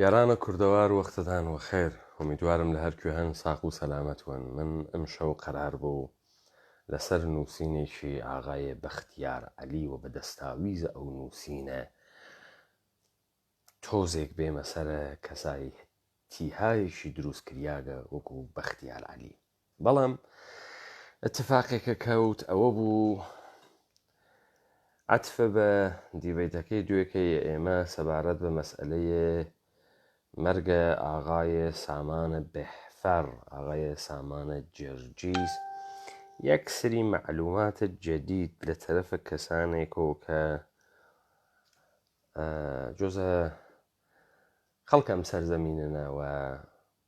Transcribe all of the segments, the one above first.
یارانە کوردەوار وەختتان وەخێر ئومیدوارم لە هەرکوێ هەن ساق و سەلامەتوەن. من ئەم شەو قەرار بوو لەسەر نووسینێکی ئاغای بەختیار عەلی و بەدەستاویزە ئەو نووسینە تۆزێک بێمە سەرە کەسایەتیهایەکی دروستکریاگە وەکو بەختیار عەلی. بەڵام اتفاقێکە کەوت ئەوە بوو عەتفە بە دیڤیتەکەی دوێکەی ئێمە سەبارەت بە مەسئلەیە مەرگە ئاغای سامانە بێحفەر، ئاغای سامانە جێرجیز، یەک سری معلوماتە جەدید لە تەرەفە کەسانێکەوە کە جۆزە خەڵکەم سەرزەمینەوە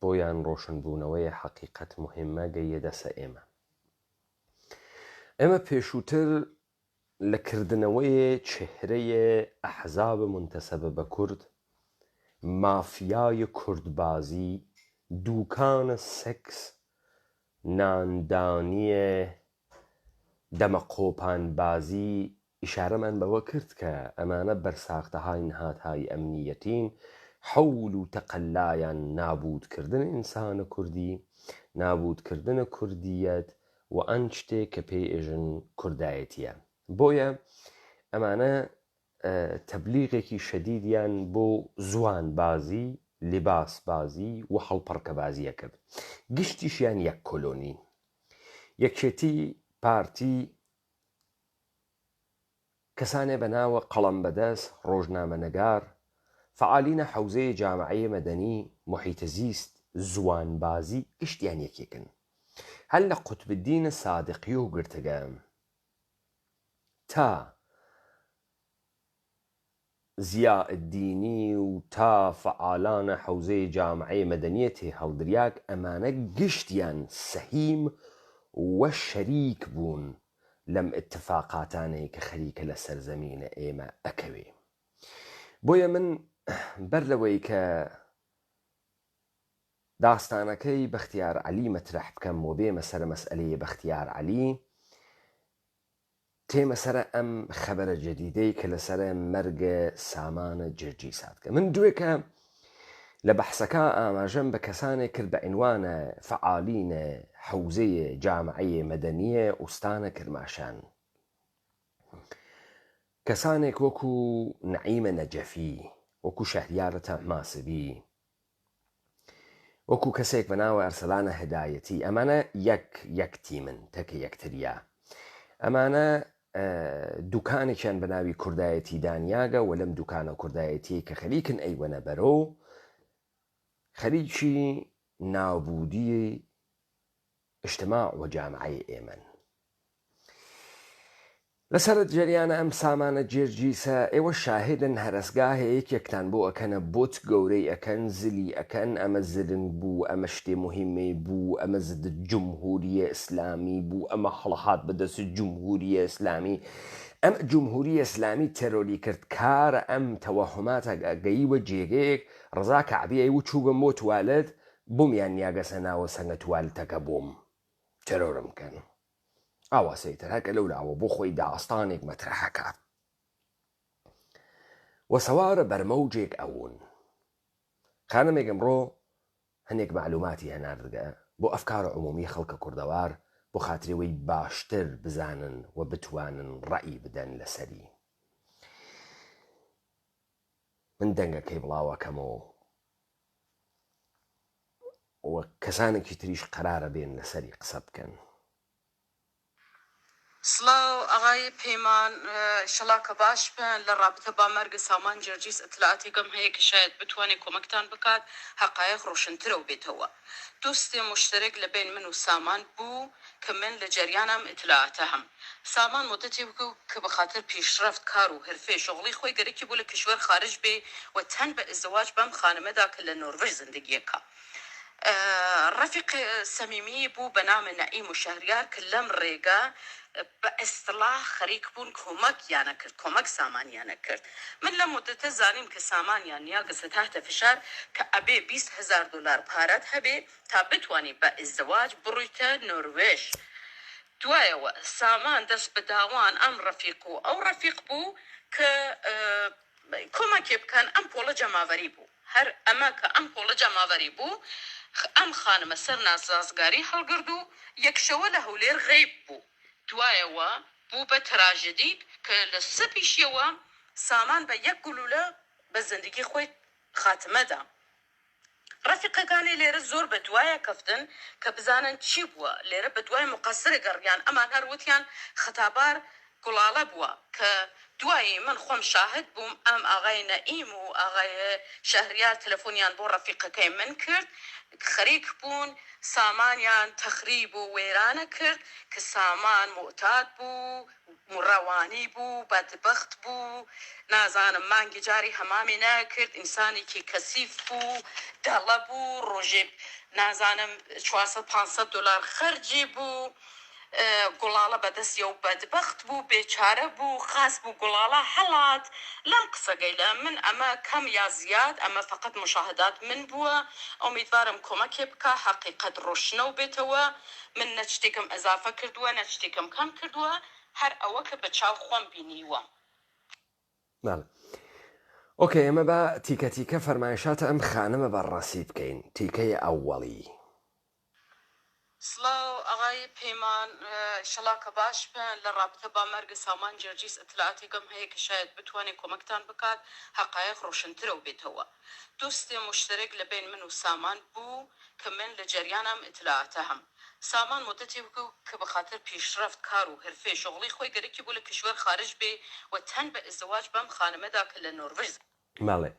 بۆیان ڕۆشنبوونەوەی حەقیقەت مهمە گەیە دەسە ئێمە پێشووتر لە کردنەوەی چهرەیە ئەحزاب منتەسەبە بە کورد، مافیای کوردبازی، دووکانە سەکس، ناندانیە دەمەقۆپانبازی ئیشارەمان بەوە کرد کە ئەمانە بەرساختەهای نهاتهای ئەمنیەتین، حەول و تەقەلایان نابودکردن ئینسانە کوردی، نابودکردنە کوردیەت و ئەن شتێک کە پێی ئێژن کوردایەتیە. بۆیە ئەمانە تەبلیغێکی شەدیدیان بۆ زوان بازی، لباس بازی و هەڵپەڕکە بازیە کرد. گشتیشیان یەک کۆلۆنی، یەکێتی پارتی، کەسانێ بەناوە قەڵەم بەدەست، ڕۆژنامەنەگار، فعالینە حەوزەی جامعەیە مەدەنی، محیتە زیست، زوان بازی، گشتیان یەکێکن. هەر لە قوتبالدینە سادقی و گرتگەم تا زیائالدینی و تا فعالانە حەوزەی جامعەی مەدەنیە تێ هەڵدریاک، ئەمانە گشتیان سەهیم و شەریک بوون لەم اتفاقاتانەی کە خەریکە لە سەرزەمینە ئێمە ئەکەوێ. بۆیە من بەر لەوەی کە داستانەکەی بەختیار عەلی مەترەح بکەم و بێمە سەر مەسئلەی بەختیار عەلی، تێمە سەرە ئەم خەبەرە جەدیدەی کە لەسەرە مەرگە سامانە جێرجیسات کە من دوێکە لە بەحسەکە ئاماژەم بە کەسانێک کرد بە عنوانە فعالینە حەوزەیە جامعەیە مەدەنیە ئوستانە کرماشان، کەسانێک وەکو نەعیمە نەجەفی، وەکو شەهریارە تەحماسبی، وەکو کەسێک بەناوە ئەرسەلانە هدایەتی. ئەمانە یەک تیمن، تەکە یەکتریە. ئەمانە دوکانێکیان بەناوی کوردایەتی دانیاگە و لەم دوکانە کوردایەتی کە خەریکن ئەیوەنە بەرۆ، خەریکی نابودی اجتماع و جامعەی ئێمەن. لەسەر جەریانە ئەم سامانە جێرجیسە ئێوە شاهدن هەرسگاهەیەک یەکتان بۆ ئەکەنە بۆت گەورەی ئەکەن، زلی ئەکەن، ئەمە زلن بوو، ئەمە شتێ مهمەی بوو، ئەمە زد جمهوریە ئیسلامی بوو، ئەمە هەڵەهات بەدەست جمهوریە ئیسلامی، ئەم جمهوریە ئیسلامی تەرۆری کرد. کارە ئەم تەوەهماتە گەیوە جێگەیەک، ڕزا کەعبیەی و چوو بم بۆ توالت، بوومیان نیاگەسە ناوە سەنگە توالتەکە بووم تەرۆرم کەن. ئاواسەیتر هەکە لەولاوە بۆ خۆی داستانێک مەترەحەکات وە سەوارە بەرمەوجێک ئەوون. خانمێک ئەمڕۆ هەنێک معلوماتی هەناردگە بۆ ئەفکارە عمومی خەڵکە کوردەوار، بۆ خاترەوەی باشتر بزانن و بتوانن ڕەئی بدەن لەسەری. من دەنگەکەی بڵاوەکەمەوە و کەسانێکی تریش قەرارە بێن لەسەری قسە بکەن. سڵاو ئاغای پەیمان، شەڵا کە باش بن لە ڕابطە با مەرگە سامان جێرجیس ئەتلاعاتی گەم هەیە کە شاید بتوانێت کۆمەکتان بکات حەقایق ڕۆشنترە و بێتەوە. دوستێ مشترک لە بین من و سامان بوو کە من لە جەریانم ئتلاعاتە هەم. سامان مدتی بکو کە بەخاطر پیشرفت کار و هەرفێ شغڵی خۆی گەرەکی بوو لە کشور خارج بێ و تەن بە ئزدواج بەم خانمەدا کە لە نۆروێژ زندگیەکە. ڕەفیق سەمیمی بوو بە نامە نەعیم و شەهریار کە لەم ڕێگە بە ئەستڵاح خەریک بوون کۆمەکیانە کرد، کۆمەک سامانیانە کرد. من لە مدتە زانیم کە سامانیان نیاگەسە تحتە فشار کە ئەبێ 20,000 دلار پارەت هەبێ تا بتوانی بە ئزدواج بڕوویتە نۆروێژ. دوایەوە سامان دەست بە داوان ئەم ڕەفیق و ئەو ڕەفیق بوو کە کۆمەکێ بکەن ئەم پۆڵە جەماوەری بوو. هەر ئەمە کە ئەم هۆڵەجا ماوەری بوو ئەم خانمە سەر ناسازگاری هەڵگرد و یەکشەوە لە هەولێر غەیب بوو دوایەوە بوو بە تراژدی کە لە سەپیشیەوە سامان بە یەک گولولە بە زندگی خۆی خاتمەدا ڕەفیقەکانی لێرە زۆر بە دوایە کەفتن کە بزانن چی بووە لێرە بە دوای مقەسرە گەڕیان ئەمان هەروتیان خەتابار گوڵاڵە بووە کە دوایی من خۆم شاهد بووم ئەم ئاغای نەئیم و ئاغای شەهریار تەلەفۆنیان بۆ ڕەفیقەکەی من کرد خەریک بوون سامانیان تەخریب و وێرانە کرد کە سامان معتاد بوو مڕەوانی بوو بەدبەخت بوو نازانم مانگی جاری هەمامی ناکرد ئینسانێکی کەسیف بوو دەڵە بوو ڕۆژێ نازانم 400-500 دلار خەرجی بوو گوڵاڵە بەدەستی و بەدبەخت بوو بێچارە بوو خاس بوو گوڵاڵە هەڵات لەم قسەگەی لە من ئەمە کەم یا زیاد ئەمە فقط مشاهدات من بووە ئومیدوارم کۆمەکێ بکە حەقیقەت ڕۆشنە و بێتەوە من نە شتێکم ئەزافە کردووە نە شتێکم کەم کردووە هەر ئەوە کە بە چاو خۆم بینیوە. ئۆکێ ئەمە بە تیکە تیکە فەرمایشاتە ئەم خانمە بەڕاستی بکەین تیکەی ئەووەڵی. سڵاو ئاغای پەیمان شەڵاکە باش بن لە ڕابطە با مەرگە سامان جەرجیس ئەتلاعاتێکم هەیە کە شاید بتوانێت کۆمەکتان بکات حەقایق ڕۆشنترە و بێتەوە دوستێ مشترک لە بین من و سامان بوو کە من لە جەریانم ئەتلاعاتە هەم سامان مدەتی بکە کە بەخاطر پیشرفت کار و هەرفێ شغڵی خۆی گەرەکی بوو لە کشوەر خارج بێ و تەن بە ئەزدواج بەم خانمەدا کە لە نۆروژ ماڵێ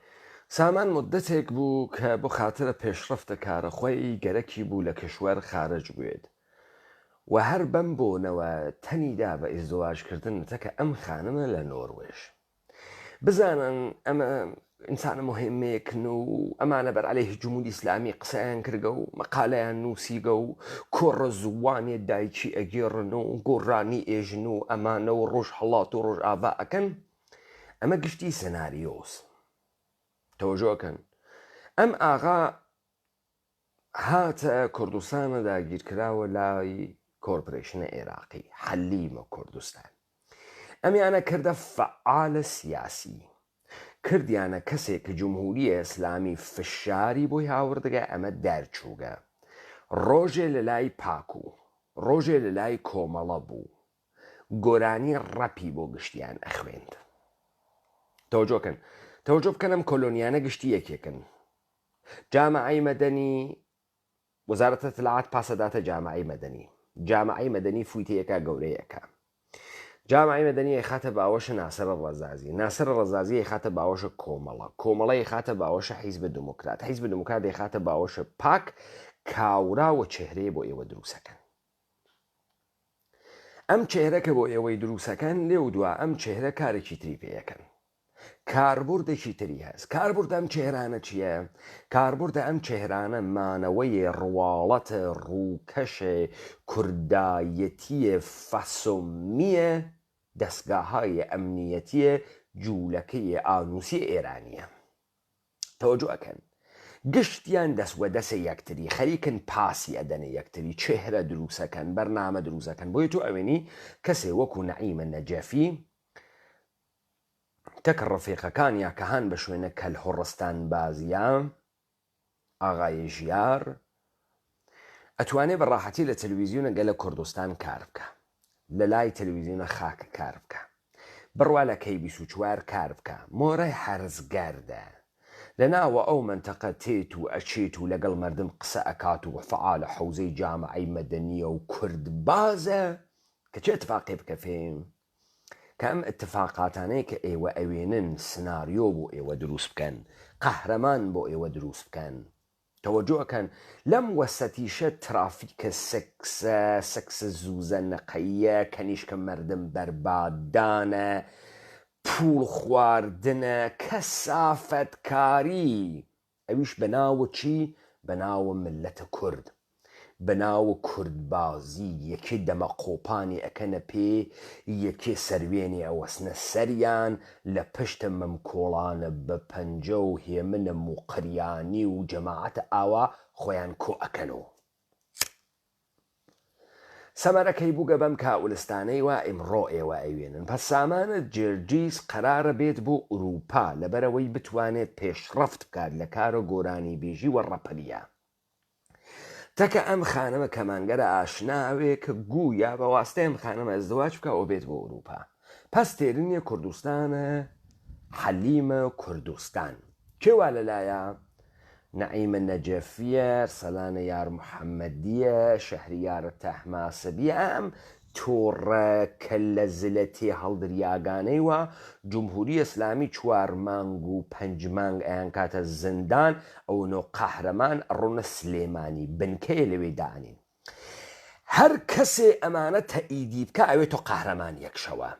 سامان مدەتێک بوو کە بۆ خاترە پێشرفتە کارە خۆی گەرەکی بوو لە کشوەر خارج بوێت و هەر بەم بۆنەوە تەنیدا بە ئیزدواجکردن تەکە ئەم خانمە لە نۆروێژ بزانن ئەمە ئینسانە مهمەیەکن و ئەمانە بەر عەلەیهی جمهوری ئیسلامی قسەیان کردگە و مەقالەیان نووسیگە و کۆڕە زووانێ دایکی ئەگێڕن و گۆڕانی ئێژن و ئەمانە و ڕۆژ هەڵات و ڕۆژ ئاوا ئەکەن ئەمە گشتی سەناریۆس تەوەجۆکەن ئەم ئاغا هاتە کوردستانە داگیرکراوە لای کۆرپۆرێشنە عێراقی حەلیمە کوردستان ئەمیانە کردە فەعالە سیاسی کردیانە کەسێک کە جمهوریە ئیسلامی فشاری بۆی هاوردەگە ئەمە دەرچووگە ڕۆژێ لە لای پاکو ڕۆژێ لە لای کۆمەڵە بوو گۆرانی ڕەپی بۆ گشتیان ئەخوێند تەوەجۆکەن تەوەجۆ بکەن ئەم کۆلۆنیانە گشتی یەکێکن جامعەی مەدەنی وەزارەتە ئیتلاعات پاسەداتە جامعەی مەدەنی فوتیەکە گەورەیەکە جامعەی مەدەنی خاتە باوەشە ناسەرە ڕەزازی خاتە باوەشە کۆمەڵە خاتە باوەشە حیزب دموکرات خاتە باوەشە پاک کاوراوە چهرەیە بۆ ئێوە دروسەکەن ئەم چهرەکە بۆ ئێوەی دروسەکەن لێ و دووە ئەم چهرە کارێکی تری پێیەکەن کاربوردێکی تری هەست کاربورد ئەم چێرانە چییە؟ کاربوردە ئەم چێرانە مانەوەی ڕواڵەتە ڕووکەشە کوردایەتیە فەسۆمیە دەستگاهای ئەمنیەتیە جوولەکەی ئانووسی ئێرانیە تەوەجۆ ئەکەن گشتیان دەستوە دەسە یەکتری خەریکن پاسی ئەدەنە یەکتری چێرە دروسەکەن بەرنامە دروسەکەن بۆیە تۆ ئەوێنی کەسێ وەکو نەعیمە نەجەفی تەکە ڕەفیقەکانیا کە هەن بە شوێنە کەلهۆڕستان بازیە ئاغای ژیار ئەتوانێ بەڕاحەتی لە تەلەڤیزیۆنە گەلە کوردستان کار بکە لە لای تەلەڤیزیۆنە خاکە کار بکە بڕوا لە KBC4 کار بکە مۆرەی هەرزگەردە لە ناوە ئەو منتەقە تێت و ئەچێت و لەگەڵ مردم قسە ئەکات و فعالە حەوزەی جامعەی مەدەنیە و کورد بازە کە چێ اتفاقی بکە فێم کە ئەم اتفاقاتانەیە کە ئێوە ئەوێنن سناریۆ بۆ ئێوە دروست بکەن قەهرەمان بۆ ئێوە دروست بکەن تەوەجۆکەن لەم وەسەتیشە ترافیکە سەکسە زووزە نەقەیە کەنیشکە مردم بەربادانە پوڵ خواردنە کەسافەتکاری ئەویش بەناوە چی؟ بەناوە ملەتە کورد بەناوە کوردبازی یەکێ دەمە قۆپانی ئەکەنە پێ یەکێ سەروێنی ئەوەسنە سەریان لە پشتە مەمکۆڵانە بە پەنجە و هێمنە موقریانی و جەماعەتە ئاوا خۆیان کۆ ئەکەنەوە سەمەرەکەی بووگە بەم کاولستانەی وا ئیمڕۆ ئێوە ئەوێنن پس سامانە جێرجیس قەرارە بێت بۆ ئوروپا لەبەرەوەی بتوانێت پێشڕەفت بکات لە کارە گۆرانی بێژی وەڕەپەلیا تەکە ئەم خانەمە کەمانگەرە ئاشناوێ کە گویا بە واستەی ئەم خانەمە ئەزدواج بکە ئەو بێت بۆ ئوروپا پس تێرینیە کوردستانە حەلیمە کوردستان کێوا لەلایە نعیمە نەجەفیە سەلانە یار محەممەدیە شەهریارە تەحماسبیە ئەم تۆڕە کە لە زلەتێ هەڵدریاگانەی وە جمهوری ئیسلامی 4 مانگ و 5 مانگ ئەیان کاتە زندان ئەو نۆ قەهرەمان ڕوونە سلێمانی بنکەیە لەوێ دانین هەر کەسێ ئەمانە تەئیدی بکە ئەوێت تۆ قەهرەمان یەکشەوە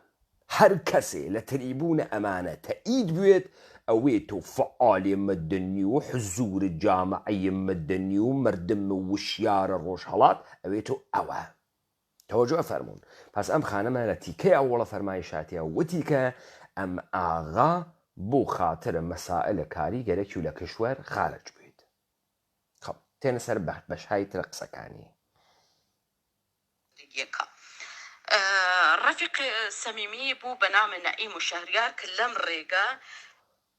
هەر کەسێ لە تریبونە ئەمانە تەئید بوێت ئەوێت و فعالی مدنی و حزور جامعی مدنی و مردم وشیارە ڕۆژهەڵات ئەوێت و ئەوە تەوەجۆ فەرمونون پس ئەم خانەمە لە تیکەی ئەوڵە فەرمایشاتیە وتی کە ئەم ئاغا بۆ خاترە مەسائلە کاریگەرێکی و لە کشوەر خارج بێت خەڵ تێنە سەر بەشهای ترە قسەکانی ڕەفیق سەمیمی بوو بە نامە نەعیم و شەهریار کە لەم ڕێگە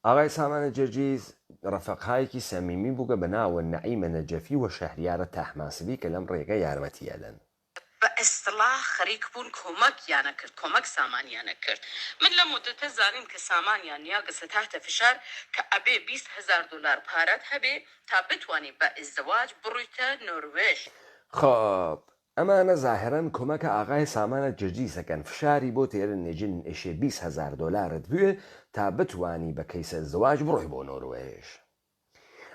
ئاغای سامانە جێرجیز ڕەفەقایەکی سەمیمی بووگە بە ناوە نەعیمە نەجەفی و شەهریارە تەحماسبی کە لەم ڕێگە یارمەتیەدەن بە ئەستڵاح خەریک بوون کۆمەکیانە کرد کۆمەک سامانیانە کرد من لە مدتە زانیم کە سامانیان یا گەسە تحتە فشار کە ئەبێ 20,000 دلار پارەت هەبێ تا بتوانانی بە ئیزدواج بڕوویتە نۆروێژ خۆپ ئەمانە زاهرەن کۆمەکە ئاغای سامانە جێرجیسەکەن فشاری بۆ تێرە نێژن ئێشێ 20,000 دلارت بوێ تا بتوانی بە کەیسە ئیزدواج بڕۆی بۆ نۆروێژ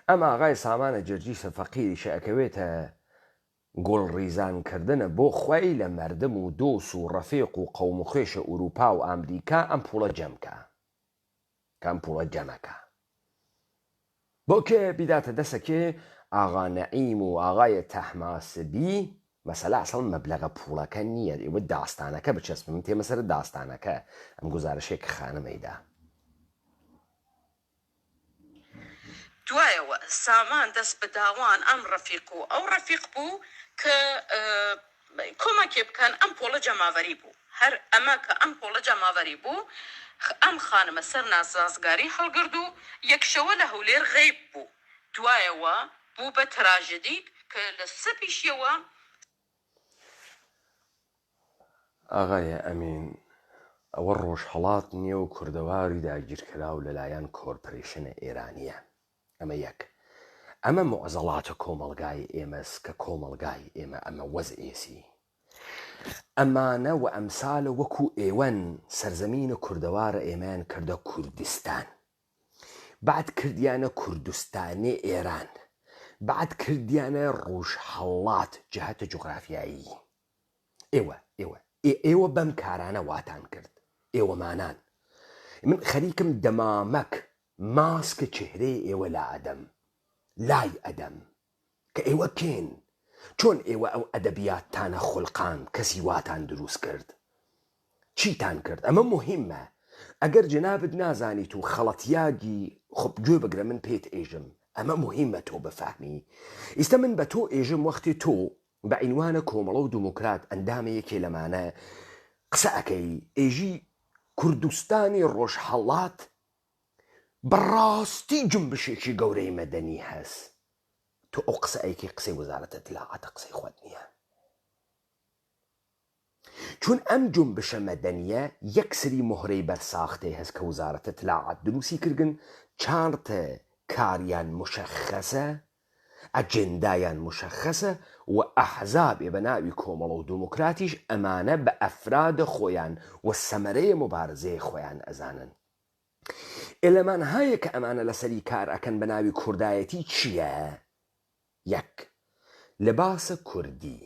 ئەم ئاغای سامانە جێرجیسە فەقیریشە ئەکەوێتە گۆڵ ڕیزانکردنە بۆ خوای لە مەردم و دۆس و ڕەفیق و قەوم و خێشە ئوروپا و ئەمریکا ئەم پوڵە جەمکە کە ئەم پوڵە جەمەکە بۆ کێ بیداتە دەسەکێ ئاغا نەعیم و ئاغایە تەحماسبی مەسەلا ئەسڵ مەبلەغە پوڵەکە نییە ئێوە داستانەکە بچەسبم تێمەسەر داستانەکە ئەم گزارشێک خانەمەیدا دوایەوە سامان دەست بە داوان ئەم ڕەفیق و ئەو ڕەفیق بوو کە کۆمەکێ بکەن ئەم پۆڵە جەماوەری بوو هەر ئەمە کە ئەم پۆڵە جەماوەری بوو ئەم خانمە سەر ناسازگاری هەڵگرد و یەکشەوە لە هەولێر غەیب بوو دوایەوە بوو بە تراژدی کە لە سەپیشیەوە ئاغایە ئەمین ئەوە ڕۆژهەڵات نییە و کوردەواری داگیرکراو لەلایەن کۆرپۆریشنە ئێرانیە ئەمە یەک ئەمە مۆعزەڵاتە کۆمەڵگای ئێمەس کە کۆمەڵگای ئێمە ئەمە وەزئێسی ئەمانە و ئەمسالە وەکو ئێوەن سەرزەمینە کوردەوارە ئێمەیان کردە کوردستان بعد کردیانە کوردستانی ئێران بعد کردیانە ڕۆژهەڵات جەهەتە جوغرافیایی ئێوە بەم کارانە واتان کرد ئێوەمانان من خەریکم دەمامەک ماسکە چهرەی ئێوە لا ئەدەم لای ئەدەم کە ئێوە کێن چۆن ئێوە ئەو ئەدەبیاتتانە خوڵقان کەسی واتان دروست کرد چیتان کرد ئەمە مهمە ئەگەر جنابت نازانیت و خەڵەتیاگی خۆب گوێ بگرە من پێت ئێژم ئەمە مهمە تۆ بفهمی ئیستا من بە تۆ ئێژم وەختی تۆ بە عینوانە کۆمەڵە و دموکرات ئەندامەیەکێ لەمانە قسە ئەەکەی ئێژی کوردستانی ڕۆژهەڵات بەڕاستی جنبشێکی گەورەی مەدەنی هەست تۆ ئەو قسە ئەیکەی قسەی وەزارەتە اطلاعاتە قسەی خۆت نییە چون ئەم جنبشە مەدەنیە یەک سری مهرەی بەرساختەی هەست کە وەزارەتە اطلاعات دروستی کردن چارتە کاریان مشەخەسە ئەجێندایان مشەخەسە و ئەحزابێ بە ناوی کۆمەڵە و دموکراتیش ئەمانە بە ئەفرادە خۆیان و سەمەرەیە مبارزەیە خۆیان ئەزانن ئێلەمانهایە کە ئەمانە لەسەری کار ئەکەن بە ناوی کوردایەتی چییە؟ یەک لەباسە کوردی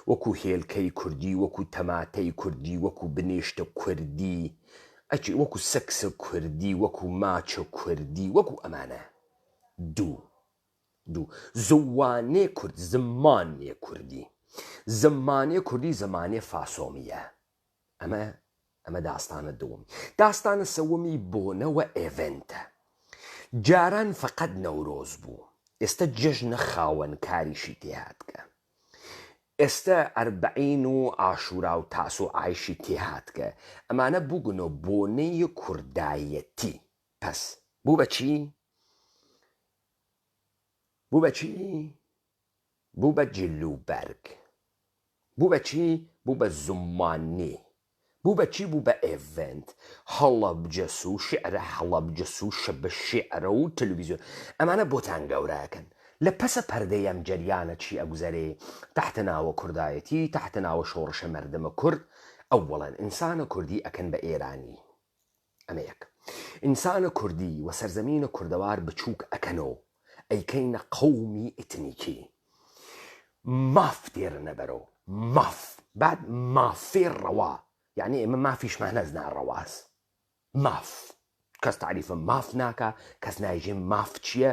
وەکو هێلکەی کوردی وەکو تەماتەی کوردی وەکو بنێشتە کوردی ئەچی وەکو سەکسە کوردی وەکو ماچە کوردی وەکو ئەمانە دوو زوانێ کورد زمانێ کوردی زمانێ کوردی زمانێ فاسۆمیە ئەمە داستانە دووەم داستانە سەوەمی بۆنەوە ئێڤنتە جاران فقط نەورۆز بوو ئێستا جەژنە خاوەن کاریشی تێهاتکە ئێستا ئەربعین و ئاشورا و تاس و عایشی تێهاتکە ئەمانە بووگنۆ بۆنەی کوردایەتی. پەس بوو بە چی؟ بوو بە چی؟ بوو بە جلوبەرگ. بوو بە چی؟ بوو بە زومانی. بوو بە چی؟ بوو بە ئێڤنت، هەڵەبجەس و شعرە هەڵەبجەس و شەبە شێعرە و تەلەڤیزیۆن. ئەمانە بۆتان گەورەکەن. لە پەسە پەردەی ئەم جەریانە چی ئەگوزەرێ؟ تحتە ناوە کوردایەتی، تحتە ناوە شۆڕشە مەردەمە کورد. ئەووەڵەن ئینسانە کوردی ئەکەن بە ئێرانی. ئەمە یەک. ئینسانە کوردی و سەرزەمینە کوردەوار بچووک ئەکەنەوە، ئەیکەینە قەومی ئیتنیکی. ماف دێرنە بەرەوە، ماف. بعد مافێ ڕەوا، یعنی ئێمە مافیشمان نەزنا ڕەواز. ماف. کەس تعریفە ماف ناکە، کەس نایژێ ماف چییە.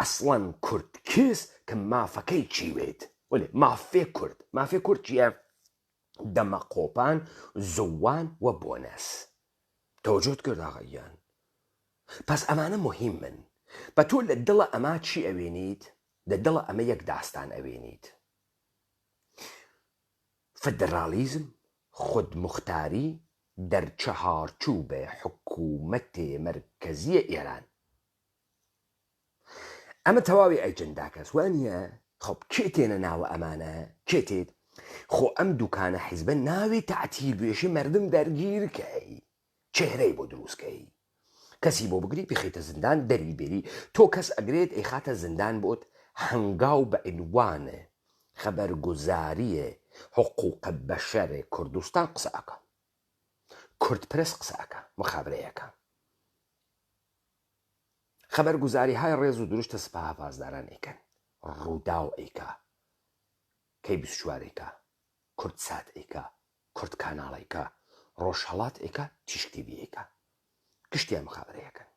ئەسڵەن کورد کێس کە مافەکەی چیوێت. وەێ مافێ کورد. مافێ کورد چییە؟ دەمە قۆپان، زووان و بۆنەس. تەوەجۆت کرد ئاغایان. پس ئەمانە مهمن. بە تۆ لە دڵە ئەما چی ئەوێنیت؟ لە دڵە ئەمە یەک داستان ئەوێنیت. فدرالیزم، خودمختاری دەرچەهارچوو حکوومەتێ مرکزیە ئێران. ئەمە تەواوی ئەجەنداکەس وانە. خۆ کێ تێنە ناوە ئەمانە؟ کێ تێت؟ خۆ ئەم دوکانە حیزبە ناوی تەعتیل بێشی مردم دەرگیرکەی، چێرەی بۆ دروستکەی. کەسی بۆ بگری بخیتە زندان دەری بێری. تۆ کەس ئەگرێت ئەیخاتە زندان بۆت هەنگاو بە عنوانە خەبەرگوزاریە حقوقە بەشەرێ کوردستان قسە ئەکە. کوردپرس قسە ئەکە، مخابرەیەکە. خەبەرگوزاری های ڕێز و دروشتە سپاه پاسداران ئەیکەن. ڕووداو ئەیکا، کەی 24 ئەیکا، کورد سات ئەیکا، کورد کاناڵ ئەیکا، ڕۆژهەڵات ئەیکا، تیشکتیڤی ئەیکا. گشتیان مخابرەیەکەن.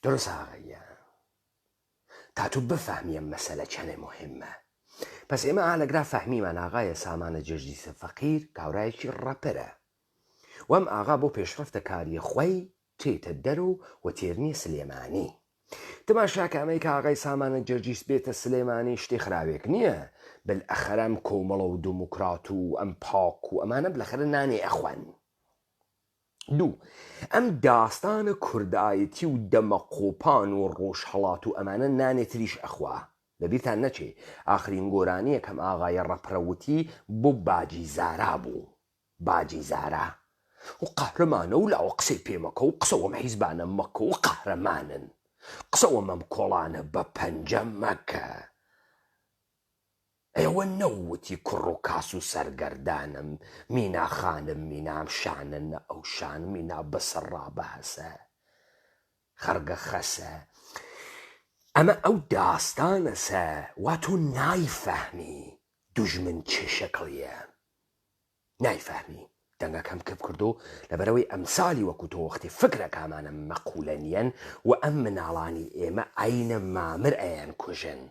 درست ئاغایە. تا تو بفهمی ئەم مەسەلە چەنێ مهمە. پس ئێمە ئالەگرا فەهمیمان ئاغایە سامانە جێژدیسە فەقیر کاورایەکی ڕەپەرە. وەم ئاغا بۆ پێشڕەفتە کاریە خۆی تێتە دەرو و تێرنی سلێمانی. تماشاکە ئەمەی کە ئاغای سامانە جەرجیس بێتە سلێمانی شتێ خراوێک نییە. بەلئەخەرە ئەم کۆمەڵە و دموکرات و ئەم پاک و ئەمانە بلەخەرە نانێ ئەخوەن. دوو، ئەم داستانە کوردایەتی و دەمە قۆپان و ڕۆژهەڵات و ئەمانە نانێتریش ئەخوا. لەبیرتان نەچێ ئاخرین گۆرانیە کەم ئاغایە ڕەپرەوتی بۆ باجی زارا بوو. باجی زارا و قەهرەمانە و لاوە قسەی پێمەکە و قسەوەم حیزبانە مەکە و قەهرەمانن. قسەوەمەم کۆڵانە بە پەنجە مەکە. ئێوە نەوتی کوڕ و کاس و سەرگەردانم، مینا خانم مینام شانن ئەو شان مینا بەسەڕا بەهەسە خەرگە خەسە. ئەمە ئەو داستانە سە وا تۆ نایفەهمی دوژمن چه شەکڵیە. نایفەهمی. دەنگەکەم کەم کردو لەبەرەوەی ئەمسالی وەکو تۆ وەختی فکرەکامانە مەقولە نیەن و ئەم مناڵانی ئێمە عینە مامر ئەیان کوژن.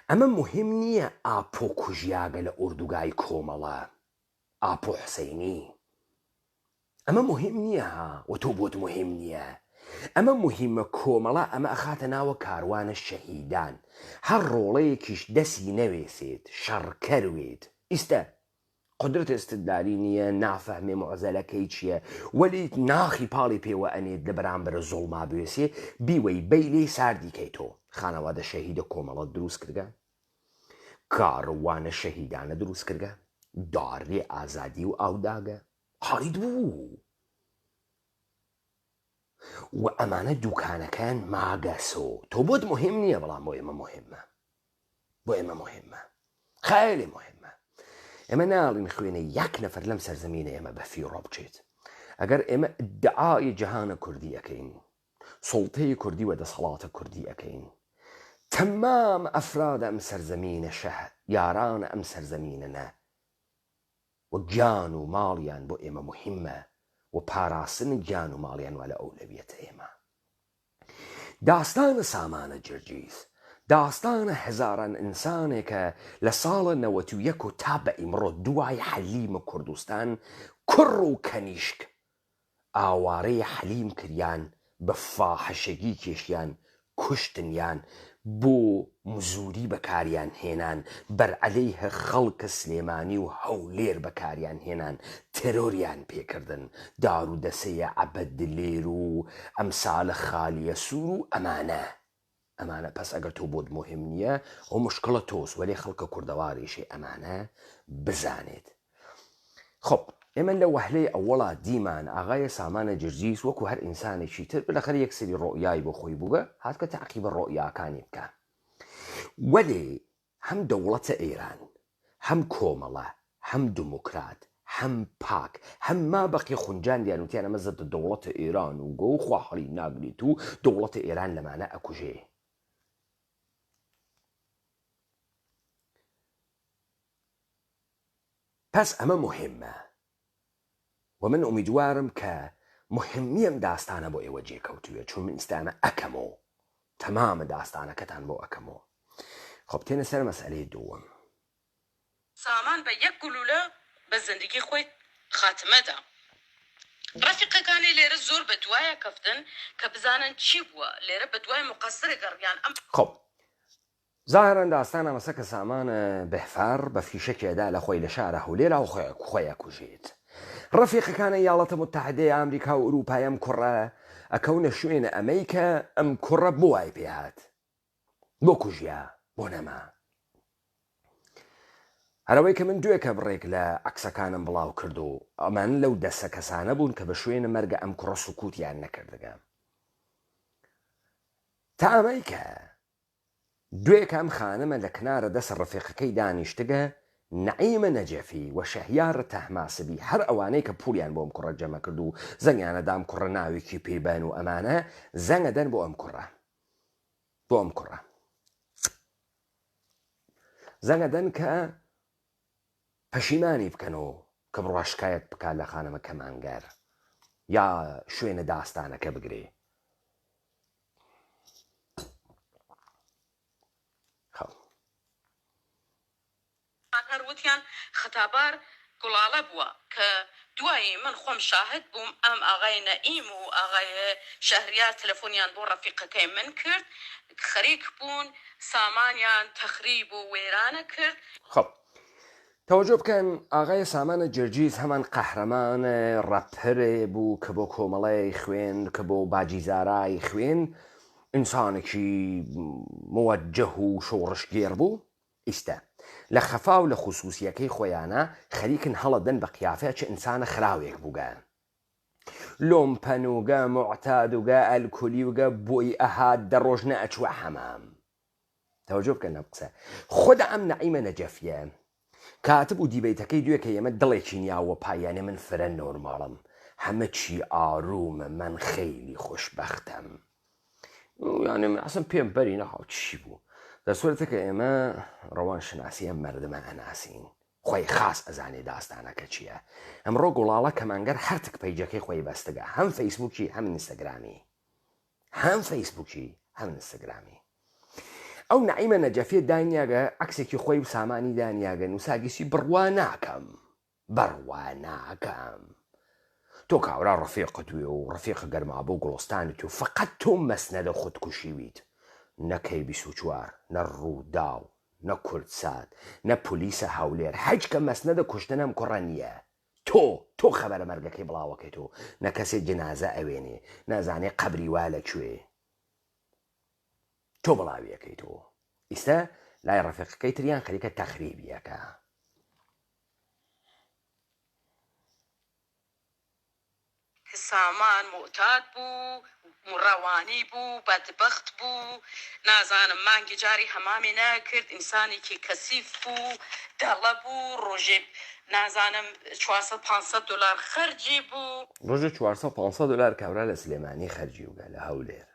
ئەمە مهم نییە ئاپۆ کوژیاگە لە ئوردوگای کۆمەڵە، ئاپۆ حسەینی. ئەمە مهم نییە ها و تۆ بۆت مهم نییە. ئەمە مهمە کۆمەڵە. ئەمە ئەخاتە ناوە کاروانە شەهیدان. هەر ڕۆڵەیەکیش دەسی نەوێسێت شەڕکەروێت. ئیستا قدرت استدلاری نییە، نافەهمێ معزەلەکەی چییە، وەلی ناخی پاڵی پێوە ئەنێت لە بەرامبەر زوڵما بوێسێ بیوەی بەیلێ ساردیکەی تۆ. خانەوادە شەهیدە کۆمەڵە دروست کردگە، کاروانە شەهیدانە دروست کردگە، داڕێ ئازادی و ئاوداگە هەڵید بوو. و ئەمانە دوکانەکان ماگەسۆ. تۆ بۆت مهم نییە، بەڵام بۆ ئێمە مهمە. بۆ ئێمە مهمە، خەیلی مهمە. ئێمە ناڵین خوێنە یەک نەفەر لەم سەرزەمینە ئێمە بە فیڕۆ بچێت. ئەگەر ئێمە ئیدعای جەهانە کوردی ئەەکەین، سوڵتەی کوردی و دەسەڵاتە کوردی ئەەکەین، تەمام ئەفرادە ئەم سەرزەمینە شەهر یارانە ئەم سەرزەمینەنە و گیان و ماڵیان بۆ ئێمە مهمە و پاراستن گیان و ماڵیان وە لە ئەولەویەتە ئێمە. داستانە سامانە جەرجیس داستانە هەزاران ئینسانێکە لە ساڵە 91 و تا بە ئیمڕۆ دوای حەلیمە کوردستان کوڕ و کەنیشک ئاوارەی حەلیم کریان، بە فاحشەگی کێشیان، کوشتنیان، بۆ مزوری بەکاریان هێنان بەرعەلەیه خەڵکە سلێمانی و هەولێر بەکاریان هێنان تەرۆریان پێکردن دار و دەسەیە عەبەدلێر و ئەمسالە خالیە سوور و ئەمانە پەس ئەگەر تۆ بۆت مهم نییە ئەو مشکڵە تۆس وەلێ خەڵکە کوردەواریشێ ئەمانە بزانێت. خۆپ ئێمە لە وەهلەی ئەوەڵا دیمان ئاغایە سامانە جرجیس وەکو هەر ئینسانێکی تر بەلەخەر یەکسری ڕۆیایی بۆ خۆی بووگە هاتکە تەعقیبە ڕۆیاکانی بکە. وەلێ هەم دەوڵەتە ئێران هەم کۆمەڵە هەم دموکرات هەم پاک هەم مابەقی خونجان دیانوتیان ئەمە زەدە دەوڵەتە ئێران و گۆ خواهڵی ناگریت و دەوڵەتە ئێران لەمانە ئەکوژێ. پس ئەمە مهمە و من ئومیدوارم کە مهمیەم داستانە بۆ ئێوە جێکەوتووە چون من ئستانە ئەکەمەوە تەمامە داستانەکەتان بۆ ئەکەمەوە. خۆ بتێنە سەر مەسئلەی دووەم. سامان بە یەک گلولە بە زندگی خۆی خاتمەدا. ڕەفیقەکانی لێرە زۆر بە دوایە کەفتن کە بزانن چی بووە لێرە بە دوای مقەسرە گەڕیان ئەم خۆ ظاهران داستانە مەسە کە سامانە بەهفار بە فیشەکێدا لە خۆی لە شارە هەولێرا و خۆیە کوژێت. ڕەفیقەکانە یاڵەتە متحدەی ئەمریکا و ئوروپای ئەم کوڕە ئەکەونە شوێنە ئەمەی کە ئەم کوڕە بۆ وای پێهات بۆ کوژیا بۆ نەما. هەرەوەی کە من دوێکە بڕێک لە عەکسەکانم بڵاو کرد و ئەمان لەو دەسە کەسانە بوون کە بە شوێنە مەرگە ئەم کوڕە سوکوتیان نەکردگە تا ئەمەی کە دوێکە ئەم خانمە لە کنارە دەسە ڕەفیقەکەی دانیشتگە نەعیمە نەجەفی و شەهیارە تەحماسبی هەر ئەوانەی کە پولیان بۆ ئەم کوڕە جەمە کرد و زەنگیانەدا ئەم کوڕە ناوێکی پێبەن و ئەمانە زەنگەدەن بۆ ئەم کوڕە زەنگەدەن کە پەشیمانی بکەنەوە کە بڕوا شکایەت بکات لە خانمە کەمانگەر یا شوێنە داستانەکە بگرێ. هەروتیان خەتابار گوڵاڵە بووە کە دوایی من خۆم شاهد بووم ئەم ئاغای نەئیم و ئاغای شەهریار تەلەفۆنیان بۆ ڕەفیقەکەی من کرد خەریک بوون سامانیان تەخریب و وێرانە کرد. خۆ تەوەجۆ بکەن ئاغای سامانە جرجیس هەمان قەحرەمانە ڕەپەرێ بوو کە بۆ کۆمەڵەی خوێن کە بۆ باجیزارای خوێن ئینسانێکی موەجه و شۆڕشگێر بوو. ئیستا لە خەفا و لە خوسوسیەکەی خۆیانە خەریکن هەڵەدەن بە قیافەیە چ ئینسانە خراوێک بووگە لۆمپەنوگە معتادوگە ئەلکولیوگە بۆی ئەهات دەڕۆژ نەئەچوە حەمام. تەوەجۆ بکەن ئەم قسە خۆدا ئەم نەعیمە نەجەفیە کاتب و دیبەیتەکەی دوێ کە ئێمە دڵێکی نیاوە پایانێ من فرە نۆرماڵم همه چی آرومه من خیلی خوشبختم. یعنی من اصلا پیم بری نخواه چی بو در صورتی که اما روانشناسی مردم اناسین خوی خاص ازانی داستانه که چیه امرو گلاله کمانگر هر تک پیجاکی خوی بستگه هم فیسبوکی هم اینستاگرامی او نعیمە نەجەفیە دانیاگە عکسێکی خۆی و سامانی دانیاگە نووساگیسی بڕوا ناکەم تۆ کاورا ڕەفیقتوێ و ڕەفیقە گەرما بۆ گوڵستانت و فقط تۆ مەسنەدە خودکوشیویت نەکەی 24 نە ڕووداو نە کورتسات نە پۆلیسە هەولێر هیچ کە مەسنەدە کوشتنەم کوڕە نییە تۆ خەبەرە مەرگەکەی بڵاوەکەیت و نە کەسێ جنازە ئەوێنێ نازانێ قەبری وا لەکوێ تۆ بڵاویەکەیتەوە ئیستا لای ڕەفیقەکەی تریان خەریکە تەخریبیەکە. سامان معتاد بوو ڕەوانی بوو بەدبەخت بوو نازانم مانگی جاری هەمامی ناکرد ئینسانێکی کەسیف بوو دەڵە بوو ڕۆژێ نازانم 400-500 دلار خەرجی بوو ڕۆژێ 400-500 دلار کاورا لە سلێمانی خەرجی وگە لە هەولێر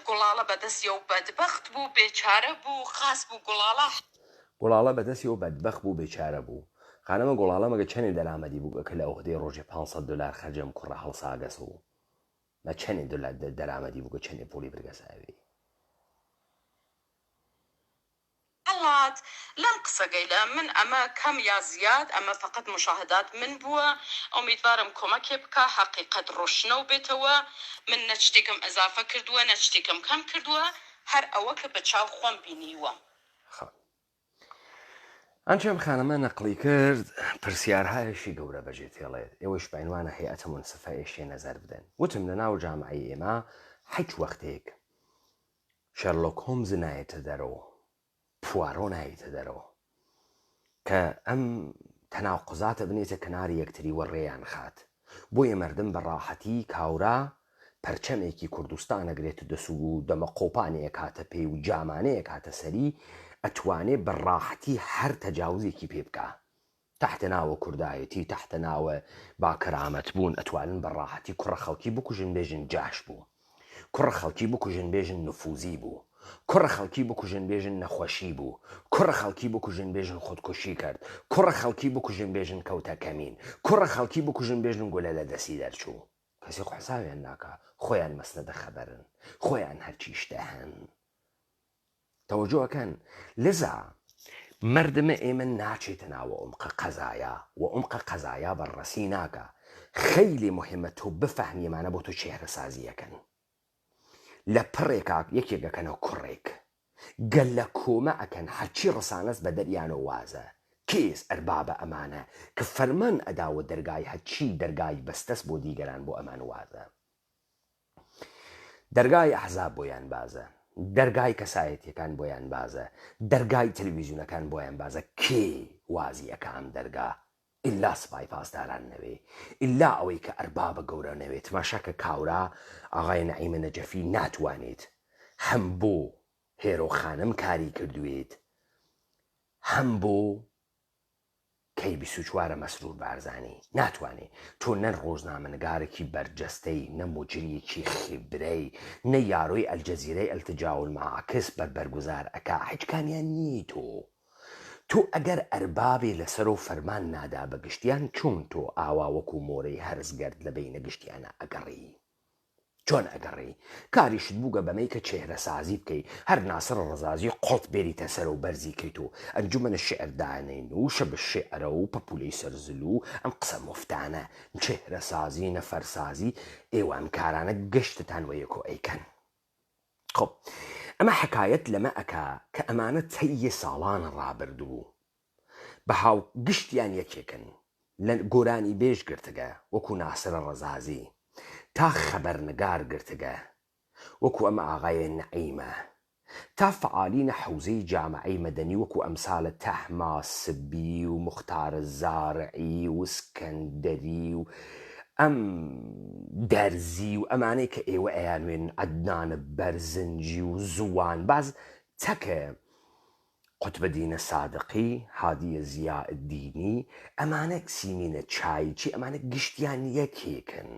گوڵاڵە بەدەستی و بەدبەخت بوو بێچارە بوو خاص بوو گوڵاڵە بەدەستی و بەدبەخت بوو بێچارە بوو خانەمە گوڵاڵە مەگە چەندی دەرامەدی بوو کە لە ئەوهدەی ڕۆژێ 500 دلار خەرجەم کوڕە هەڵساگەس و مە چەندی دلار دەرامەدی بوو کە چەندی پۆلی برگەساوی هەڵات لەم قسە سەگەیلە من ئەمە کەم یا زیاد ئەمە فقط مشاهدات من بووە ئومیدوارم کۆمەکێ بکە حقیقەت ڕۆشنەو بێتەوە من نەچتێکم ئەزافە کردووە نەچتێکم کەم کردووە هەر ئەوە کە بە چاو خۆم بینیوە. ئەنجەم خانەمە نەقلی کرد پرسیارهایشی گەورە بەجێ تێڵێت ئێوەش باینوانە هەیئەتە منسفە ئێشێ نەزەر بدەن وتم لە ناو جامعی ئێمە هیچ وەختێک شەرلۆک هۆمز نایێتە دەرەوە پوارۆ نایێتە دەرەوە کە ئەم تەناقزاتە بنێتە کناری یەکتری وەڕێیان خات بۆیە مردم بە ڕاحەتی کاورا پەرچەمێکی کوردستان ئەگرێت دەسوو و دەمە قۆپانەیە کاتە پێی و جامانەیە کاتە سەری ئەتوانێت بە ڕاحەتی هەر تەجاوزێکی پێ بکە تحتە ناوە کوردایەتی تحتە ناوە باکەرامەت بوون ئەتوانن بە ڕاحەتی کوڕە خەڵکی بکوژن بێژن جاش بوو کوڕە خەڵکی بکوژن بێژن نفوزی بوو کوڕە خەڵکی بکوژن بێژن نەخۆشی بوو کوڕە خەڵکی بکوژن بێژن خودکوشی کرد کوڕە خەڵکی بکوژن بێژن کەوتە کەمین کوڕە خەڵکی بکوژن بێژن گولە لە دەسی دەرچوو کەسی حساویان ناکە خۆیان مەسنەدە خەبەرن خۆیان هەرچی شتە هەن تەوەجۆکەن لذا مردمە ئێمە ناچێتە ناوە عمقە قەزایە و عمقە قەزایە بەڕەسی ناکە خەیلی مهمە تۆ بفەهمیمانە بۆ تۆ چێرە سازیەکەن لە پڕێکا یەکێکەکەنەوە کوڕێک گەل لە کۆمە ئەکەن هەرچی ڕسانەس بە دەریانەوە وازە کێس ئەربابە ئەمانە کە فەرمان ئەداوە دەرگای هەرچی دەرگای بەستەس بۆ دیگەران بۆ ئەمان وازە دەرگای ئەحزاب بۆیان بازە دەرگای کەسایەتیەکان بۆیان بازە دەرگای تەلەڤیزیۆنەکان بۆیان بازە کێ وازیەکە ئەم دەرگا ئللا سپای پاسداران نەوێ ئللا ئەوەی کە ئەربابە گەورە نەوێت تماشاکە کاورا ئاغای نەعیمە نەجەفی ناتوانێت هەم بۆ هێرۆخانم کاری کردوێت هەم بۆ کەی 24 مەسرور بارزانی ناتوانێ تۆ نە ڕۆژنامەنگارێکی بەرجەستەی نە موجریەکی خیبرەی نە یاڕۆی ئەلجەزیرەی ئەلتجاول ماعکس بەربەرگوزار ئەکا هیچ کامیان نی تۆ ئەگەر ئەربابێ لەسەر و فەرمان نادا بە گشتیان چۆن تۆ ئاوا وەکو مۆرەی هەرزگەرد لە بینە گشتیانە ئەگەڕی چۆن ئەگەڕی کاریشت بووگە بەمەی کە چێهرە سازی بکەی هەر ناسر ڕزازی قۆڵت بێریتە سەر و بەرزی کەیت و ئەنجومەنە شێعردانین و شەب شێعرە و پەپولەی سەرزل و ئەم قسە مفتانە چێهرە سازی نەفەرسازی ئێوە ئەم کارانە گەشتتان وەیەکۆ ئەیکەن خۆ ئەمە حکایەت لەمە ئەکا کە ئەمانە تەیە ساڵانە ڕابردوو بە هاو گشتیان یەکێکن لە گۆرانی بێژ گرتگە وەکو ناسرە ڕەزازی تا خەبەرنگار گرتگە وەکو ئەمە ئاغای نەعیمە تا فعالینە حوزەی جامعەی مەدەنی وەکو ئەمسالە تەحماسبی و مختارە زارعی و سکەندەری و ئەم دەرزی و ئەمانەی کە ئێوە ئەیانوێن عەدنانە بەرزنجی و زووان باز تەکە قوتبەدینە سادقی هادیە زیائدینی ئەمانە سیمینە چایچی ئەمانە گشتیان یەکێکن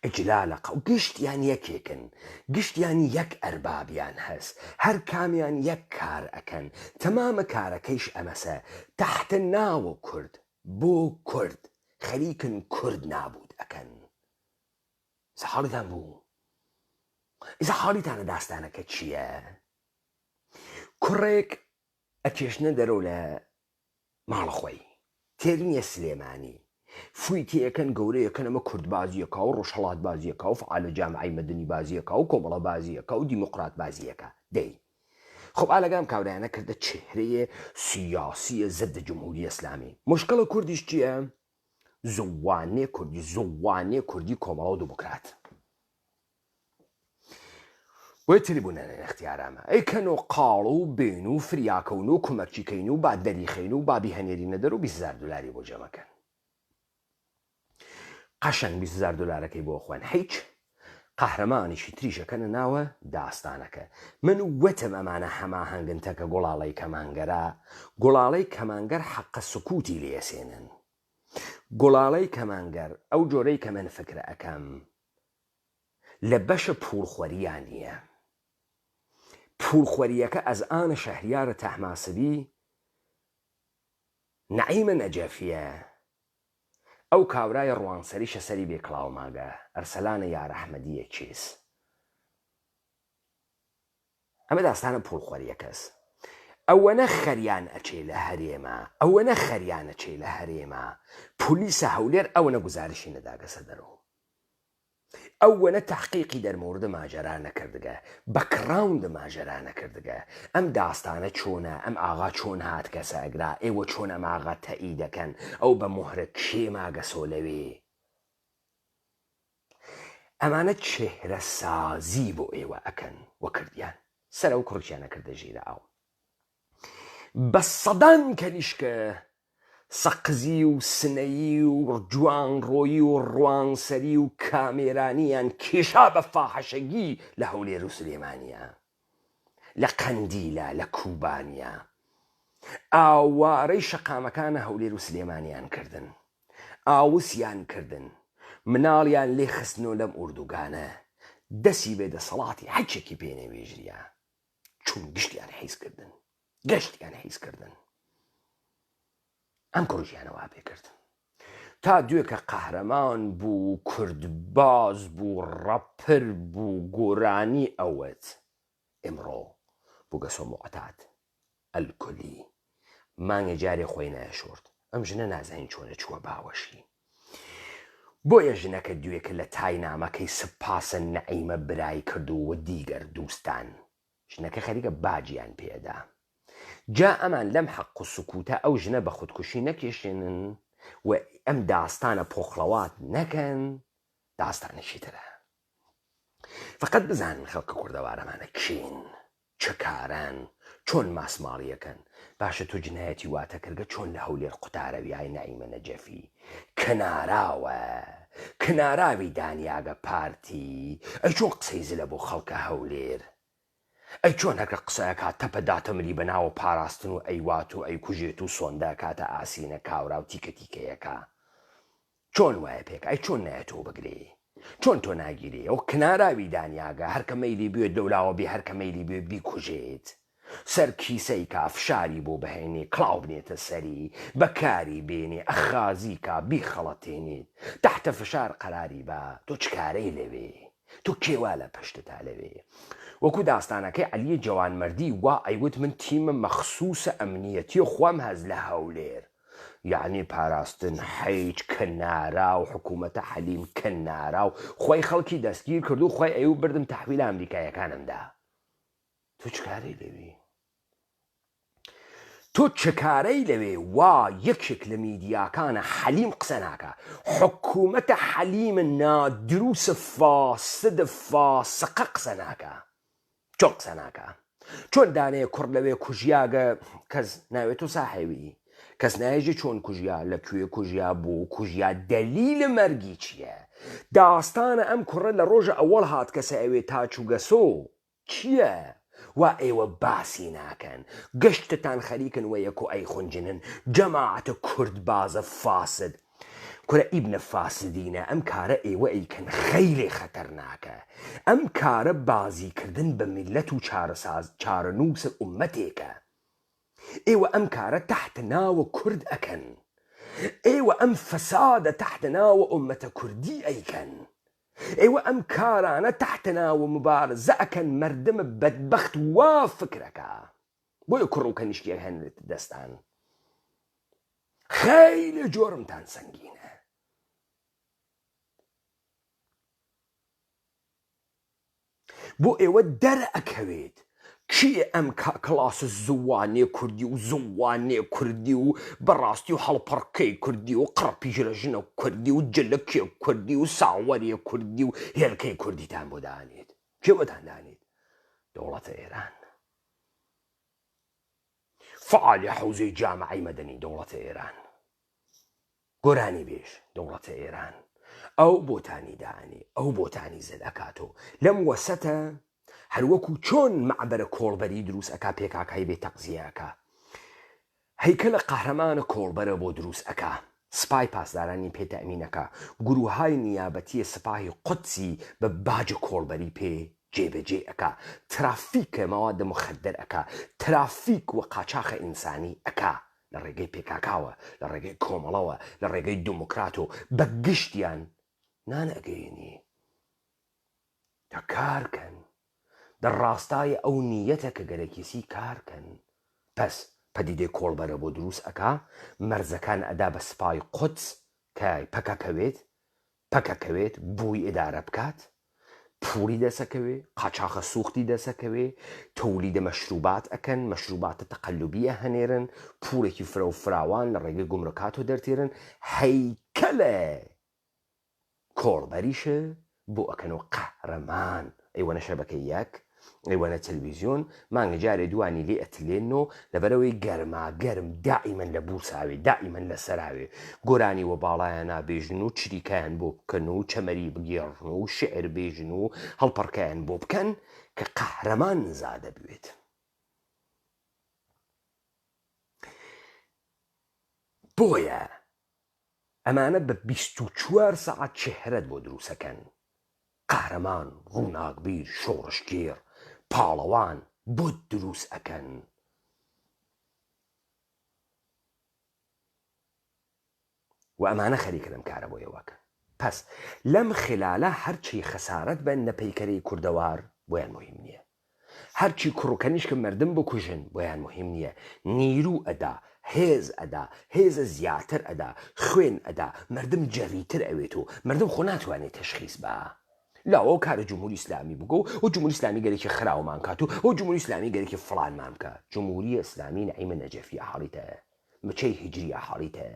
ئەجلالەقە و گشتیان یەکێکن گشتیان یەک ئەربابیان هەست هەر کامیان یەک کار ئەکەن تەمامە کارەکەیش ئەمەسە تەحتە ناوە کورد بۆ کورد خەریکن کورد نابود ئەکەن حاڵیتان بوو ئیسا حاڵیتانە داستانەکە چییە کوڕێک ئەکێشنە دەرەو لە ماڵە خۆی تێرنیە سلێمانی فوی تێەکەن گەورەیەکەن ئەمە کورد بازیەکە و ڕۆژهەڵات بازیەکە و فعالە جامعەی مەدەنی بازیەکە و کۆمەڵە بازیەکە و دیموقرات بازیەکە دەی خۆ ئالەگام کاورایانە کردە چهرەیە سیاسیە زەدە جمهوری ئیسلامی مشکڵە کوردیش چییە زووانێ کوردی کۆمەڵە و دیموکرات وی تریبونەنە اختیارامە ئەیکەنەوە قاڵ و بێن و فریاکەون و کومەرچیکەین و با دەریخەین و بابی هەنێری نەدەر و 20,000 دلاری بۆ جەمەکەن قەشەنگ 20,000 دلارەکەی بۆ خوێن هیچ قەهرەمانیشی تریشەکەنە ناوە داستانەکە من وەتم ئەمانە هەماهەنگن تەکە گوڵاڵەی کەمانگەرە گوڵاڵەی کەمانگەر حەقە سکوتی لێسێنن گوڵاڵەی کەمانگەر ئەو جۆرەی کە من فکرە ئەەکەم لە بەشە پوڵخوەریان نییە پوڵخوەریەکە ئەزئانە شەهریارە تەحماسبی نەعیمە نەجەفیە ئەو کاورایە ڕوانسەریشە سەری بێ کڵاو ماگە ئەرسەلانە یار ئەحمەدیە چێس ئەمە داستانە پوڵخۆریە کەس ئەوەنە خەریان ئەچێ لە هەرێمە ئەوەنە خەریانە چێ لە هەرێمە پۆلیسە هەولێر ئەوەنە گوزارشی نەداگەسە دەرەوە ئەوەنە تحقیقی دەرمەوردە ماجەرا نەکردگە بەکراوندە ماجەرا نەکردگە ئەم داستانە چۆنە ئەم ئاغا چۆن هات کەسە ئەگرا ئێوە چۆن ئەم ئاغا تەئی دەکەن ئەو بە مۆهرە کێ ماگەسۆ لەوێ ئەمانە چێهرە سازی بۆ ئێوە ئەکەن وەکردیان سەر ئەو کوڕچیانە کردە ژێرە ئاو بە سەدان کەلیشکە سەقزی و سنەیی و جوان ڕۆیی و ڕوانسەری و کامێرانیان کێشا بە فاحەشەگی لە هەولێر و سلێمانیە لە قەندیلە لە کوبانیە ئاوارەی شەقامەکانە هەولێر و سلێمانیان کردن ئاوسیان کردن مناڵیان لێ خستنەوە لەم ئوردوگانە دەسی بێ دەسەڵاتی هەچێکی پێ نەوێژریە چون گشتیان حیز کردن گەشتیان حیز کردن ئەم کوڕژیانەوە پێکردن تا دوێکە قەهرەمان بوو کوردباز بوو ڕەپر بوو گۆرانی ئەوەت ئێمڕۆ بووگەسۆ موعتاد ئەلکولی مانگە جارێ خۆی نایەشۆرد ئەم ژنە نازانین چۆنە چووە باوەشی بۆیە ژنەکە دوێکە لە تای نامەکەی سپاسە نەعیمە برای کردووە دیگەر دووستان ژنەکە خەریکە باجیان پێدا جا ئەمان لەم حەق و سکوتە ئەو ژنە بە خودکوشی نەکێشێنن و ئەم داستانە پۆخڵەوات نەکەن داستانێکی ترە فقط بزانن خەڵکە کوردەوارەمانە کین چه کاران چۆن ماسماڵیەکەن باشە تۆ جنایەتی واتە کردگە چۆن لە هەولێر قوتارەویای نەعیمە نەجەفی کەناراوە کناراوی دانیاگە پارتی ئەی چۆن قسەی زلە بۆ خەڵکە هەولێر ئەی چۆن هەکە قسەیەکە تەپە داتەمری بەناوە پاراستن و ئەیوات و ئەی کوژێت و سۆندا کاتە ئاسینە کاورا و تیکە تیکەیەکە چۆن وایە پێکە ئەی چۆن نایەتەوە بگرێ چۆن تۆ ناگیرێ ئەو کناراوی دانیاگە هەرکە مەیلی بێت دەولاوە بێ هەرکە مەیلی بێ بیکوژێت سەر کیسەی کا فشاری بۆ بهێنێ کڵاو بنێتە سەری بەکاری بێنێ ئەخازی کا بیخەڵەتێنێت تحتە فشار قەراری بە تۆ چکارەی لەوێ تۆ کێوا لە پشتتا لەوێ وەکو داستانەکەی عەلیە جەوانمەردی وا ئەیوت من تیمە مەخسووسە ئەمنیەتی خۆم هەز لە هەولێر یعنی پاراستن حیج کەنارا و حکوومەتە حەلیم کەنارا و خۆی خەڵکی دەستگیر کرد و خۆی ئەیوب بردم تەحویلە ئەمریکایەکانمدا تۆ چکارەی لەوێ تۆ چکارەی لەوێ وا یەکێک لە میدیاکانە حەلیم قسە ناکە حکوومەتە حەلیمە نادرووسە فاسدە فاسقە قسە ناکە چۆن قسە ناکە چۆن دانەیە کوڕ لەوێ کوژیاگە کەس ناوێت و ساحێوی کەس نایژی چۆن کوژیا لەکوێ کوژیا بوو کوژیا دەلیلە مەرگی چییە داستانە ئەم کوڕە لە ڕۆژە ئەوەڵ هات کەسە ئەوێ تاچووگەسۆ چییە وا ئێوە باسی ناکەن گەشتتان خەریکن و یەک و ئەی خونجنن جەماعەتە کورد بازە فاسد کورە ئیبنە فاسدینە ئەم کارە ئێوە ئەیکەن خەیرێ خەتەرناکە ئەم کارە بازیکردن بە میلەت و چارەنووسە ئومەتێکە ئێوە ئەم کارە تەحتە ناوە کورد ئەکەن ئێوە ئەم فەسادە تەحتە ناوە ئومەتە کوردی ئەیکەن ئێوە ئەم کارانە تەحتە ناوە مبارزە ئەکەن مەردمە بەدبەخت وا فکرەکە بۆیە کوڕ و کەنیشکی هەنرێت دەستان خەیلی جۆرمتان سەنگینە بۆ ئێوە دەرئەکەوێت کیە ئەم کڵاسە زووانێ کوردی و زووانێ کوردی و بەڕاستی و هەڵپەڕکەی کوردی و قڕپیژرەژنە کوردی و جلەکێ کوردی و ساوەریە کوردی و هێلکەی کوردیتان بۆ دانێت کێوەتان دانێت دەوڵەتە ئێران فعالی حوزەی جامعەی مەدەنی دەوڵەتە ئێران گۆرانی بێژ دەوڵەتە ئێران ئەو بۆتانی دانی ئەو بۆتانی زەد ئەکاتۆ لەم وەسەتە هەروەکو چۆن معبەرە کۆڵبەری دروست ئەکا پێکاکای بێ تەقزیەکە هەیکەلە قەهرەمانە کۆڵبەرە بۆ دروست ئەکا سپای پاسدارانی پێتەمینەکە گروههای نیابەتیە سپاهی قودسی بە باجە کۆڵبەری پێ جێبەجێ ئەکا ترافیکە مەوادە مخدر ئەکا ترافیک و قاچاقە ئینسانی ئەکا لە ڕێگەی پێکاکاوە لە ڕێگەی کۆمەڵەوە لە ڕێگەی دموکرات و بە گشتیان نانەگەیەنی تا کارکەن دەڕاستایە ئەو نیەتە کە گەرەکیسی کارکەن. پس پەدیدەی کۆڵبەرە بۆ دروست ئەکا، مەرزەکان ئەدا بە سپای قوتس کە پەکەکەوێت بووی ئێدارە بکات، پوڵی دەسەکەوێ، قاچاخە سوختی دەسەکەوێ، تەولیدە مەشروبات ئەکەن، مەشروباتە تەقەلوبیە هەنێرن، پوڵێکی فرە و فراوان لە ڕێگەی گومڕکاتۆ دەرتێرن، هەیکەلە کۆڵبەریشە بۆ ئەکەنەوە قەهرەمان. ئەیوەنە شەبەکەی یەک، ئەیوەنە تەلەڤیزیۆن، مانگە جارێ دوانی لێ ئەتلێنەوە لەبەرەوەی گەرم دائیمەن لە بورساوێ، دائیمەن لە سەراوێ، گۆرانیوە باڵایە نابێژن و چریکایان بۆ بکەن و چەمەری بگێڕن و شعر بێژن و هەڵپەڕکایان بۆ بکەن کە قەهرەمان زادە بوێت. بۆیە ئەمانە بە 24 سەعات چێهرەت بۆ دروستەکەن، قەهرەمان، ڕووناکبیر، شۆڕشگێر، پاڵەوان بۆ دروست ئەکەن. و ئەمانە خەریکە لەم کارە بۆ ئێوەکە. پس لەم خلالە هەرچی خەسارەت بن لە پەیکەرەی کوردەوار بۆیان مهم نییە، هەرچی کوڕکەنیش کە مردم بکوژن بۆیان مهم نییە، نیرو ئەدا، هێز ئەدا، هێزە زیاتر ئەدا، خوێن ئەدا، مردم جەریتر ئەوێت و مردم خۆ ناتوانێت تەشخیص بە لاوە کارە جمهوری ئیسلامی بگۆ و جمهوری ئیسلامی گەرێکی خراومان کات و جمهوری ئیسلامی گەرێکی فڵانمان بکە. جمهوری ئیسلامی نەعیمە نەجەفی ئەحاڵیتە، مچەی هیجری ئەحاڵیتە،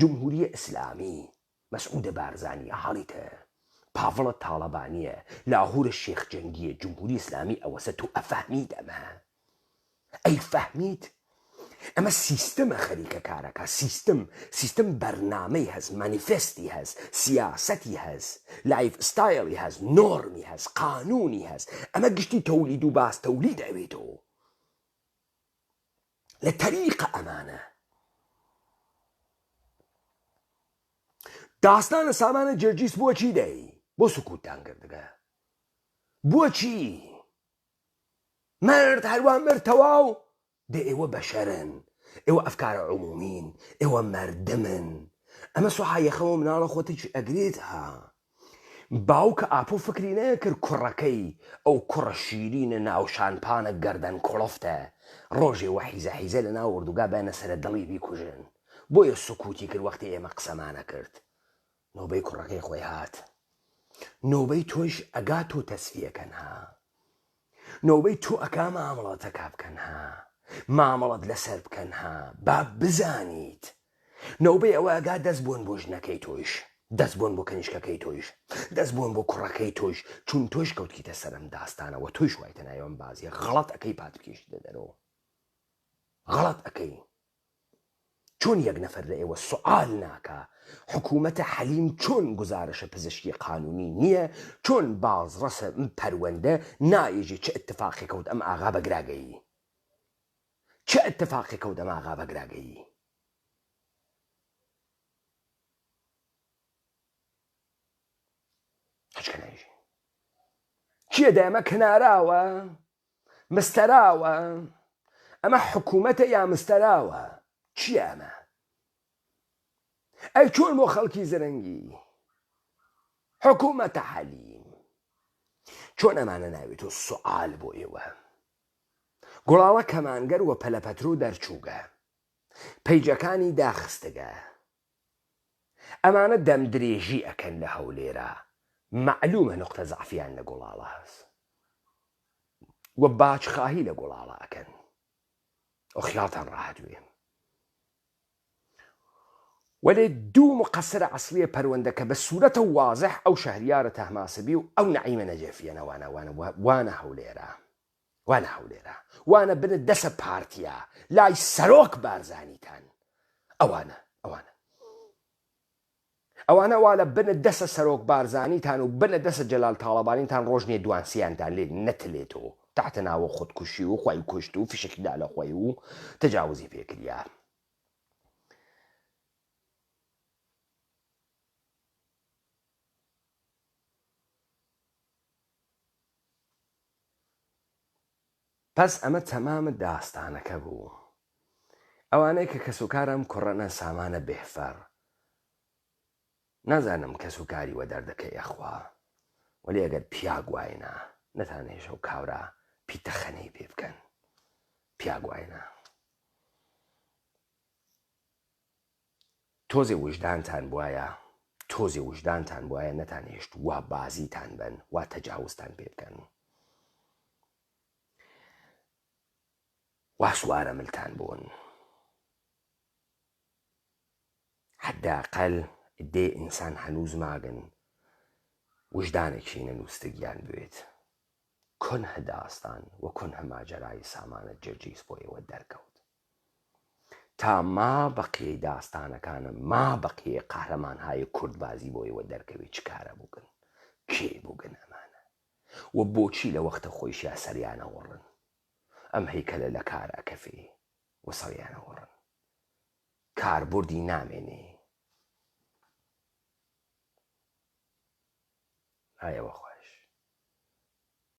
جمهوری ئیسلامی مەسعودە بارزانی ئەحاڵیتە، پاڤڵە تاڵەبانیە، لاهورە شێخ جەنگیە. جمهوری ئیسلامی ئەوەسە تۆ ئەفەهمید ئەمە، ئەی فەهمید ئەمە سیستەمە خەریکە کارەکە، سیستەم بەرنامەی هەست، مانیفێستی هەست، سیاسەتی هەست، لایف ستایلی هەست، نۆرمی هەست، قانونی هەست. ئەمە گشتی تەولید و باس تەولید ئەوێتەوە لە تەریقە ئەمانە. داستانە سامانە جەرجیس بۆچی دەی؟ بۆ سکوتتان کردگە؟ بۆچی؟ مرد هەروان مرد تەواو دە ئێوە بەشەرن، ئێوە ئەفکارە عمومین، ئێوە مردمن. ئەمە سوحایەخەوە مناڵە خۆتێک ئەگرێت ها. باوکە ئاپۆ فکری نەکرد کوڕەکەی ئەو کوڕە شیرینە ناوشانپانە گەردەن کوڵفتە ڕۆژێ وە حیزە لە ناو وردوگا بانە سەرە دڵی بیکوژن. بۆیە سکوتی کرد وەختی ئێمە قسەمانە کرد. نۆبەی کوڕەکەی خۆی هات، نۆبەی تۆش ئەگا تۆ تەسفیەکەن ها، نۆبەی تۆ ئەکا مامەڵەتەکا بکەن ها، مامەڵەت لەسەر بکەن ها، با بزانیت. نۆبەی ئەوە ئەگا دەست بۆن بۆ ژنەکەی تۆش، دەست بۆن بۆ کەنیشکەکەی تۆش، دەست بۆن بۆ کوڕەکەی تۆش، چون تۆش کەوتکیتە سەرم داستانەوە، تۆش وایتە نایۆم بازیە. غەڵەت ئەەکەی پات بکێشتە دەرەوە، غەڵەت ئەەکەی. چۆن یەک نەفەر لە ئێوە سوال ناکە حکوومەتە حەلیم چۆن گزارشە پزیشکی قانونی نییە، چۆن بازڕەسە پەروەندە نایژی چه اتفاقی کەوت ئەم ئاغا بەگراگەیی، چه اتفاقی کەوت ئەم ئاغا بەگراگەیی. هەچکە نایژی چیە دەمە کناراوە مستەراوە، ئەمە حکوومەتە یا مستەراوە؟ چیە ئەمە؟ ئەی چۆن بۆ خەڵکی زرنگی حکوومەتە حەلیم چۆن ئەمانە ناوێتەوە سوال بۆ ئێوە؟ گوڵاوە کەمانگەر وە پەلەپەترۆ دەرچووگە، پەیجەکانی داخستگە، ئەمانە دەم درێژی ئەکەن لە هەولێرە. معلومە نقطە زعفیان لە گوڵاڵە هەست وە باچخاهی لە گوڵاڵە ئەکەن. ئەو خیاڵتان ڕاهاتوێ. وەلێ دوو مقەسرە عەسڵیە پەروەندە کە بە سوورەتە وازح ئەو شەهریارە تەهماسبی و ئەو نەعیمە نەجەفیە وانە هەولێرە، وانە هەولێرە، وانە بنە دەسە پارتیە لای سەرۆک بارزانیتان. ئەوانە وا لە بنە دەسە سەرۆک بارزانیتان و بنە دەسە جەلال تاڵەبانیتان ڕۆژنێ دوانسییانتان لێ نەتلێتەوە تحتە ناوە خودکوشی و خوای کوشت و فیشکیدا لە خۆی و تەجاوزی پێکریا. پس ئەمە تەمامە داستانەکە بوو. ئەوانەیە کە کەسوکارم کوڕەنە سامانە بێفەر، نازانم کەسوکاری وە دەردەکەی ئەخوا، وەلی ئەگەر پیاگواینا نەتانێش ئەو کاورە پیتەخەنەی پێ بکەن پیاگوایە. تۆزێ وجدانتان بواە نەتانێشت وا بازیتان بن وا تەجاوزتان پێ بکەن وا سوارە ملتان بوون. حداقل دێ ئینسان هەنووز ماگن وجدانێکی نەنووسگیان بوێت کۆنهە داستان و کۆنهە ماجەرای سامانە جرجیس بۆ ئێوە دەرکەوت تا ما بەقیەی داستانەکانە ما بەقیە قەهرەمانهای کوردبازی بۆ ئێوە دەرکەوێت چ کارە بووگن کێ بووگن ئەمانە و بۆچی لە وەختە خۆیشیا سەریانەوەڕن ئەم هەیکەلە لە کارە کەفێ و سەریانەوەڕن کاربوردی نامێنێ. ئایەوە